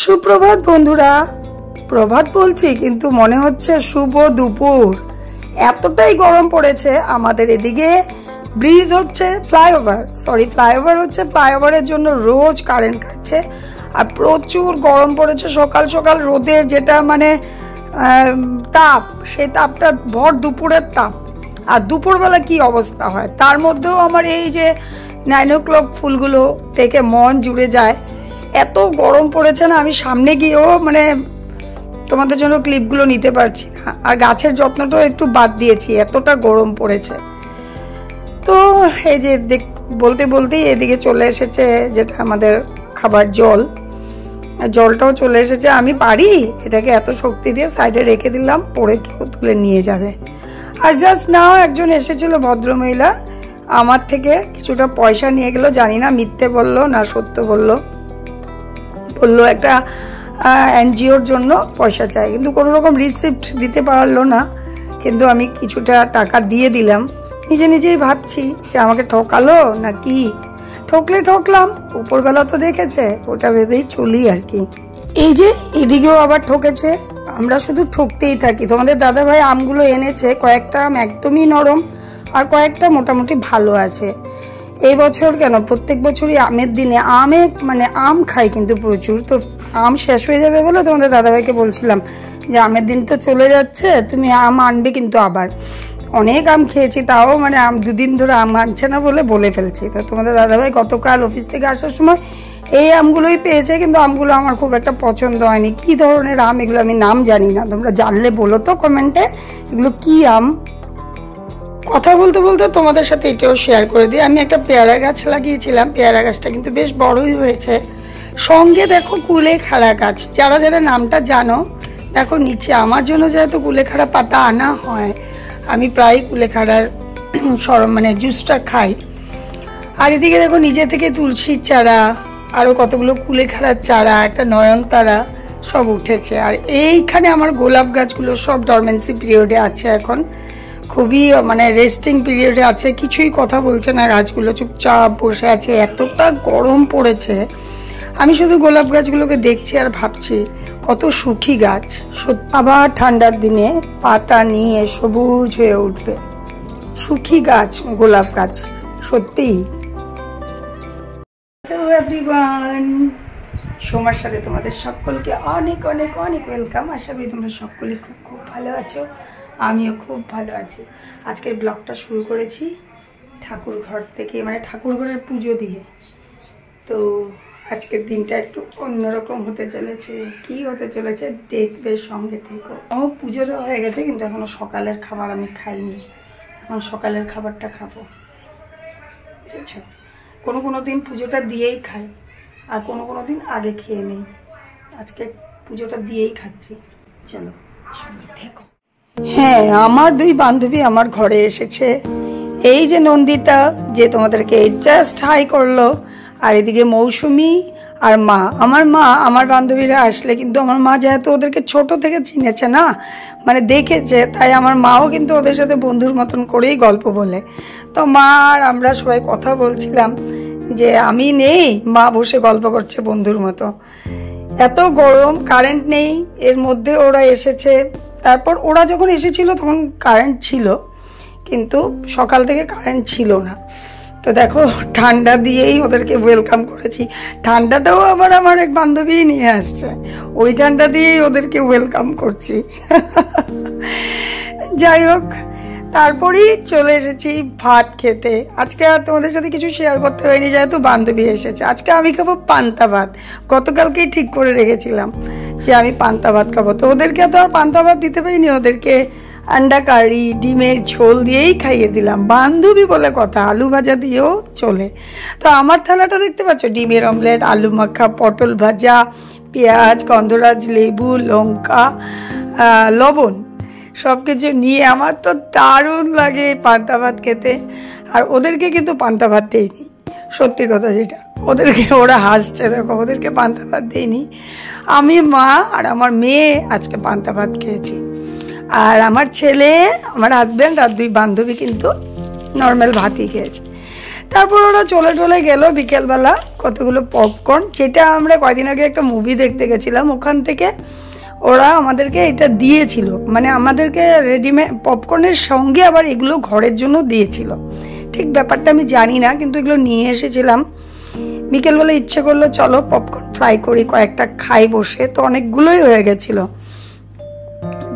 সুপ্রভাত বন্ধুরা, প্রভাত বলছি কিন্তু মনে হচ্ছে শুভ দুপুর। এতটাই গরম পড়েছে আমাদের এদিকে। ব্রিজ হচ্ছে ফ্লাইওভার হচ্ছে, ফ্লাইওভারের জন্য রোজ কারেন্ট কাটছে আর প্রচুর গরম পড়েছে। সকাল সকাল রোদের যেটা মানে তাপ, সেই তাপটা ভর দুপুরের তাপ। আর দুপুরবেলা কি অবস্থা হয়, তার মধ্যেও আমার এই যে 9 o'clock ফুলগুলো থেকে মন জুড়ে যায়। এত গরম পড়েছে না, আমি সামনে গিয়েও মানে তোমাদের জন্য ক্লিপগুলো নিতে পারছি না। আর গাছের যত্নটাও একটু বাদ দিয়েছি, এতটা গরম পড়েছে। তো এই যে বলতে বলতেই এদিকে চলে এসেছে যেটা আমাদের খাবার জলটাও চলে এসেছে। আমি পারি এটাকে এত শক্তি দিয়ে সাইডে রেখে দিলাম, পরে কেউ তুলে নিয়ে যাবে। আর জাস্ট নাও একজন এসেছিল ভদ্রমহিলা, আমার থেকে কিছুটা পয়সা নিয়ে গেল। জানি না মিথ্যে বললো না সত্য বললো একটা এনজিওর জন্য পয়সা চাই, কিন্তু কোনো রকম রিসিপ্ট দিতে পারলো না। কিন্তু আমি কিছুটা টাকা দিয়ে দিলাম। নিজেই ভাবছি যে আমাকে ঠকালো না কি। ঠকলাম, উপরবেলা তো দেখেছে, ওটা ভেবেই চলি আর কি। এই যে এদিকেও আবার ঠকেছে। আমরা শুধু ঠকতেই থাকি। তোমাদের দাদাভাই আমগুলো এনেছে, কয়েকটা আম একদমই নরম আর কয়েকটা মোটামুটি ভালো আছে। এই বছর কেন, প্রত্যেক বছরই আমের দিনে আম খাই কিন্তু প্রচুর। তো আম শেষ হয়ে যাবে বলে তোমাদের দাদাভাইকে বলছিলাম যে আমের দিন তো চলে যাচ্ছে, তুমি আম আনবে কিন্তু আবার। অনেক আম খেয়েছি, তাও মানে আম 2 দিন ধরে আম আনছে না বলে ফেলছি। তো তোমাদের দাদাভাই গতকাল অফিস থেকে আসার সময় এই আমগুলোই পেয়েছে, কিন্তু আমগুলো আমার খুব একটা পছন্দ হয়নি। কি ধরনের আম এগুলো আমি নাম জানি না, তোমরা জানলে বলো তো কমেন্টে এগুলো কি আম। কথা বলতে বলতে তোমাদের সাথে এটাও শেয়ার করে দিই। আমি একটা পেয়ারা গাছ লাগিয়েছিলাম, পেয়ারা গাছটা কিন্তু বেশ বড়ই হয়েছে। সঙ্গে দেখো কুলেখাড়া গাছ, যারা যারা নামটা জানো দেখো নিচে। আমার জন্য যেহেতু কুলেখাড়া পাতা আনা হয়, আমি প্রায় কুলেখাড়ার জুসটা খাই। আর এদিকে দেখো নিজে থেকে তুলসীর চারা, আরও কতগুলো কুলেখাড়ার চারা, একটা নয়নতারা সব উঠেছে। আর এইখানে আমার গোলাপ গাছগুলো সব ডরমেন্সি পিরিয়ডে আছে এখন, খুবই রেস্টিং পিরিয়ডে আছে। কিছুই কথা বলছে না গাছগুলো, চুপচাপ বসে আছে। এতটা গরম পড়েছে, আমি শুধু গোলাপ গাছগুলোকে দেখছি আর ভাবছি কত সুখী গাছ। আবার ঠান্ডার দিনে পাতা নিয়ে সবুজ হয়ে উঠবে, সুখী গাছ গোলাপ গাছ সত্যি। হ্যালো এভরিওয়ান, সোমার সাথে তোমাদের সকলকে অনেক অনেক অনেক ওয়েলকাম। আশা করি তোমরা সকলে খুব খুব ভালো আছো, আমিও খুব ভালো আছি। আজকের ব্লগটা শুরু করেছি ঠাকুর ঘর থেকে, ঠাকুর ঘরের পুজো দিয়ে। তো আজকের দিনটা একটু অন্যরকম হতে চলেছে। কি হতে চলেছে দেখবে, সঙ্গে থেকো। আমার পুজো দেওয়া হয়ে গেছে, কিন্তু এখনো সকালের খাবার আমি খাইনি। এখন সকালের খাবারটা খাবো, বুঝেছ। কোনো দিন পুজোটা দিয়েই খাই, আর কোনো দিন আগে খেয়ে নেই। আজকে পুজোটা দিয়েই খাচ্ছি, চলো সঙ্গে থেকো। হ্যাঁ, আমার 2 বান্ধবী আমার ঘরে এসেছে। এই যে নন্দিতা, যে তোমাদেরকে জাস্ট হাই করলো, আর এদিকে মৌসুমি আর মা। আমার বান্ধবীরা আসলে কিন্তু আমার মা যেহেতু ওদেরকে ছোট থেকে চিনেছে না, দেখেছে, তাই আমার মাও কিন্তু ওদের সাথে বন্ধুর মতন করেই গল্প বলে। তো মা আর আমরা সবাই কথা বলছিলাম যে আমি নেই, মা বসে গল্প করছে বন্ধুর মতো। এত গরম, কারেন্ট নেই, এর মধ্যে ওরা এসেছে। তারপর ওরা যখন এসেছিল তখন কারেন্ট ছিল, কিন্তু সকাল থেকে কারেন্ট ছিল না। তো দেখো ঠান্ডা দিয়েই ওদেরকে ওয়েলকাম করেছি। ঠান্ডাটাও আবার আমার এক বান্ধবী নিয়ে আসছে, ওই ঠান্ডা দিয়েই ওদেরকে ওয়েলকাম করছি। যাই হোক, তারপরেই চলে এসেছি ভাত খেতে। আজকে আর তোমাদের সাথে কিছু শেয়ার করতে হয়নি, যেহেতু বান্ধবী এসেছে। আজকে আমি খাবো পান্তা ভাত। গতকালকেই ঠিক করে রেখেছিলাম যে আমি পান্তা ভাত খাবো। তো ওদেরকে তো আর পান্তা ভাত দিতে পারিনি, ওদেরকে আন্ডা কারি, ডিমের ঝোল দিয়েই খাইয়ে দিলাম। বান্ধবী বলে কথা, আলু ভাজা দিয়েও চলে। তো আমার থালাটা দেখতে পাচ্ছ, ডিমের অমলেট, আলু মাখা, পটল ভাজা, পেঁয়াজ, গন্ধরাজ, লেবু, লঙ্কা, লবণ সব কিছু নিয়ে। আমার তো দারুণ লাগে পান্তা ভাত খেতে। আর ওদেরকে কিন্তু পান্তা ভাত দেয়নি, সত্যি কথা যেটা। ওরা হাসছে, দেখো, ওদেরকে পান্তা ভাত দেয়নি। আমি, মা আর আমার মেয়ে আজকে পান্তা ভাত খেয়েছি। আর আমার ছেলে, আমার হাজব্যান্ড আর 2 বান্ধবী কিন্তু নর্মাল ভাতই খেয়েছে। তারপর ওরা চলে গেল বিকেলবেলা কতগুলো পপকর্ন, যেটা আমরা কয়দিন আগে একটা মুভি দেখতে গেছিলাম, ওখান থেকে ওরা আমাদেরকে এটা দিয়েছিল, মানে আমাদেরকে রেডিমেড পপকর্নের সঙ্গে আবার এগুলো ঘরের জন্য দিয়েছিল। ঠিক ব্যাপারটা আমি জানি না, কিন্তু এগুলো নিয়ে এসেছিলাম। বিকেলবেলা ইচ্ছে করলো চলো পপকর্ন ফ্রাই করি, কয়েকটা খাই বসে, তো অনেকগুলোই হয়ে গেছিলো।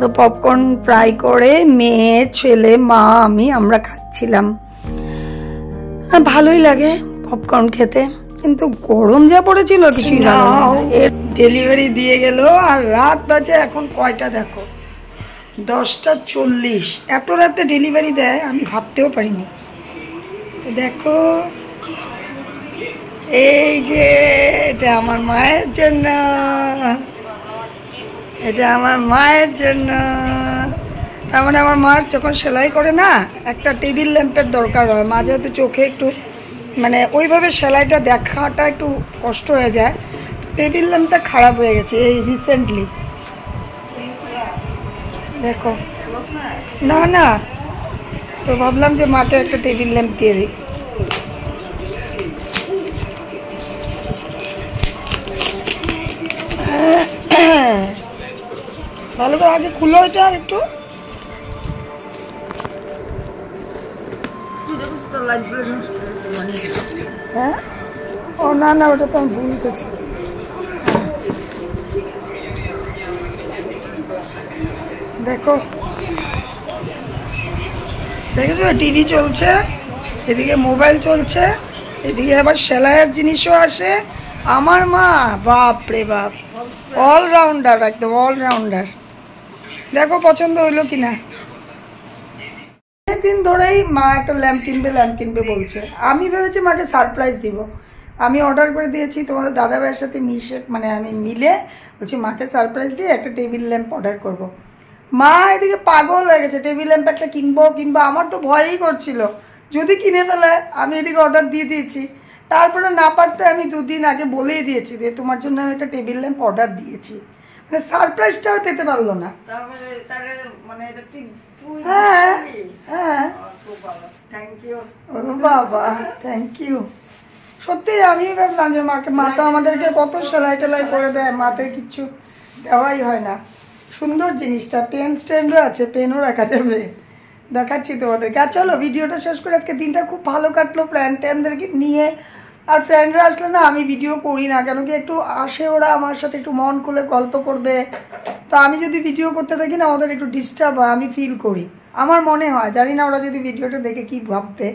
তো পপকর্ন ফ্রাই করে মেয়ে, ছেলে, মা, আমরা খাচ্ছিলাম। ভালোই লাগে পপকর্ন খেতে, কিন্তু গরম যা পড়েছিল কিছু না। এর ডেলিভারি দিয়ে গেল, আর রাত বাজে এখন কয়টা দেখো, 10:40। এত রাতে ডেলিভারি দেয় আমি ভাবতেও পারিনি। তো দেখো এই যে এটা আমার মায়ের জন্য, এটা আমার মায়ের জন্য। তার মানে আমার মার যখন সেলাই করে না, একটা টেবিল ল্যাম্পের দরকার হয়। মা যেহেতু চোখে একটু মানে ওইভাবে সেলাইটা দেখাটা একটু কষ্ট হয়ে যায়, টেবিল ল্যাম্পটা খারাপ হয়ে গেছে এই রিসেন্টলি। দেখো না না, তো ভাবলাম যে মাকে একটা টেবিল ল্যাম্প দিয়ে দিই। ভালো করে আগে খুলো এটা একটু। হ্যাঁ, ও না না, ওটা তো আমি ভুল দেখছি। দেখো দেখেছো, টিভি চলছে, এদিকে মোবাইল চলছে, এদিকে আবার সেলাইয়ের জিনিসও আসে। আমার মা বাপ রে বাপ, অলরাউন্ডার, একদম অলরাউন্ডার। দেখো পছন্দ হইলো কিনা। অনেকদিন ধরেই মা একটা ল্যাম্প কিনবে বলছে। আমি ভেবেছি মাকে সারপ্রাইজ দিব। আমি অর্ডার করে দিয়েছি তোমাদের দাদা ভাইয়ের সাথে মানে আমি মিলে বলছি মাকে সারপ্রাইজ দিয়ে একটা টেবিল ল্যাম্প অর্ডার করব। মা এদিকে পাগল হয়ে গেছে, টেবিল ল্যাম্প একটা কিনবো। আমার তো ভয়ই করছিল যদি কিনে ফেলে। আমি এদিকে অর্ডার দিয়ে দিয়েছি, তারপরে না পারতে আমি 2 দিন আগে বলেই দিয়েছি যে তোমার জন্য আমি একটা টেবিল ল্যাম্প অর্ডার দিয়েছি। মানে সারপ্রাইজটা আর পেতে পারলো না। হ্যাঁ হ্যাঁ, বাবা থ্যাংক ইউ। সত্যি আমি ভাবলাম যে মাকে, মা তো আমাদেরকে কত সেলাই টেলাই করে দেয়, মাতে কিচ্ছু দেওয়াই হয় না। সুন্দর জিনিসটা, পেন স্ট্যান্ডও আছে, পেনও রাখা যাবে। দেখাচ্ছি তোমাদেরকে। আর চলো ভিডিওটা শেষ করে, আজকে দিনটা খুব ভালো কাটলো ফ্রেন্ডদেরকে নিয়ে। আর ফ্রেন্ডরা আসলে না আমি ভিডিও করি না, কেন কি একটু আসে ওরা আমার সাথে একটু মন খুলে গল্প করবে। তো আমি যদি ভিডিও করতে থাকি না, ওদের একটু ডিস্টার্ব হয়, আমি ফিল করি। আমার মনে হয়, জানি না ওরা যদি ভিডিওটা দেখে কি ভাববে,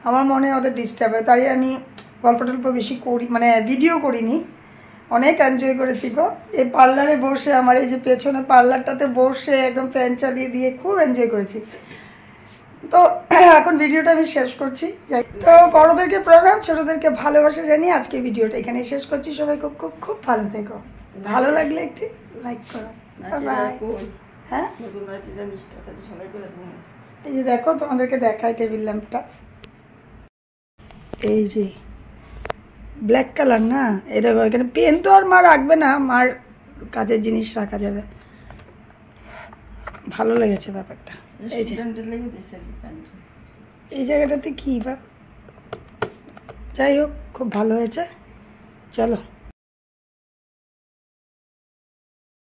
আমার মনে হয় ওদের ডিস্টার্ব হয়। তাই আমি গল্প টল্প বেশি করি, মানে ভিডিও করিনি। অনেক এনজয় করেছি গো এই পার্লারে বসে, আমার এই যে পেছনে পার্লারটাতে বসে একদম ফ্যান চালিয়ে দিয়ে খুব এনজয় করেছি। তো এখন ভিডিওটা আমি শেষ করছি। তো বড়দেরকে প্রোগ্রাম, ছোটদেরকে ভালোবাসা জানিয়ে আজকে ভিডিওটা এখানে শেষ করছি। সবাই খুব খুব খুব ভালো থেকো। ভালো লাগলে একটি লাইক করো। হ্যাঁ, এই যে দেখো তোমাদেরকে দেখাই টেবিল ল্যাম্পটা, এই যে ব্ল্যাক কালার না, এই দেখো এখানে পেন তো আর মা রাখবে না, মার কাজের জিনিস রাখা যাবে। ভালো লেগেছে ব্যাপারটা। এই যে এই জায়গাটাতে কি বা, যাই হোক খুব ভালো হয়েছে। চলো।